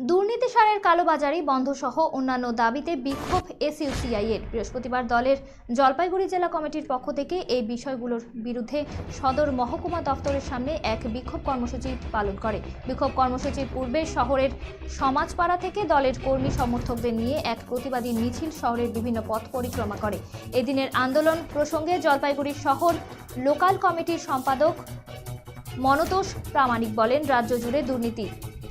দুর্নীতি সারের কালোবাজারি বন্ধ সহ অন্যান্য দাবিতে বিক্ষোভ এসইউসিআই এর। বৃহস্পতিবার দলের জলপাইগুড়ি জেলা কমিটির পক্ষ থেকে এই বিষয়গুলোর বিরুদ্ধে সদর মহকুমা দফতরের সামনে এক বিক্ষোভ কর্মসূচি পালন করে। বিক্ষোভ কর্মসূচির পূর্বে শহরের সমাজপাড়া থেকে দলের কর্মী সমর্থকদের নিয়ে এক প্রতিবাদী মিছিল শহরের বিভিন্ন পথ পরিক্রমা করে। এদিনের আন্দোলন প্রসঙ্গে জলপাইগুড়ি শহর লোকাল কমিটির সম্পাদক মনতোষ প্রামাণিক বলেন, রাজ্য জুড়ে দুর্নীতি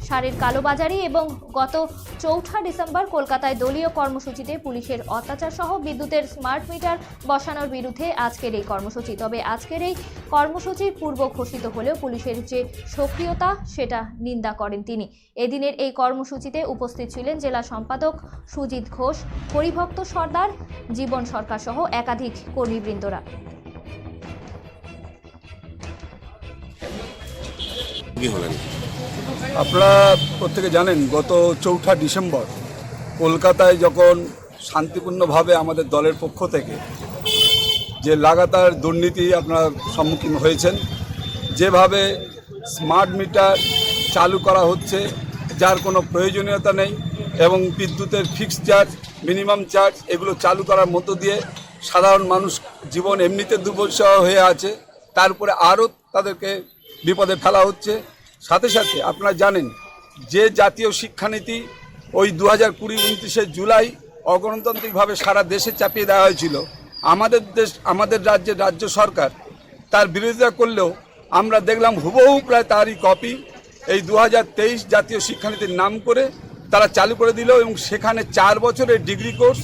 সারের কালোবাজারি এবং গত ৪ঠা ডিসেম্বর কলকাতায় দলীয় কর্মসূচিতে পুলিশের অত্যাচার সহ বিদ্যুতের স্মার্ট মিটার বসানোর বিরুদ্ধে আজকের এই কর্মসূচি। তবে আজকের এই কর্মসূচি পূর্ব ঘোষিত হলেও পুলিশের যে সক্রিয়তা সেটা নিন্দা করেন তিনি। এদিনের এই কর্মসূচিতে উপস্থিত ছিলেন জেলা সম্পাদক সুজিত ঘোষ, হরিভক্ত সর্দার, জীবন সরকার সহ একাধিক কর্মীবৃন্দরা। আপনারা প্রত্যেকে জানেন, গত ৪ঠা ডিসেম্বর কলকাতায় যখন শান্তিপূর্ণভাবে আমাদের দলের পক্ষ থেকে যে লাগাতার দুর্নীতি আপনারা সম্মুখীন হয়েছেন, যেভাবে স্মার্ট মিটার চালু করা হচ্ছে যার কোনো প্রয়োজনীয়তা নেই এবং বিদ্যুতের ফিক্সড চার্জ, মিনিমাম চার্জ এগুলো চালু করার মধ্য দিয়ে সাধারণ মানুষ জীবন এমনিতে দুর্বিষহ হয়ে আছে, তার উপরে আরও তাদেরকে বিপদে ফেলা হচ্ছে। সাথে সাথে আপনারা জানেন যে জাতীয় শিক্ষানীতি ওই 2020-29 জুলাই অগণতান্ত্রিকভাবে সারা দেশে চাপিয়ে দেওয়া হয়েছিল, আমাদের রাজ্যের রাজ্য সরকার তার বিরোধিতা করলেও আমরা দেখলাম হুবহু প্রায় তারই কপি এই 2023 জাতীয় শিক্ষানীতির নাম করে তারা চালু করে দিল এবং সেখানে 4 বছরের ডিগ্রি কোর্স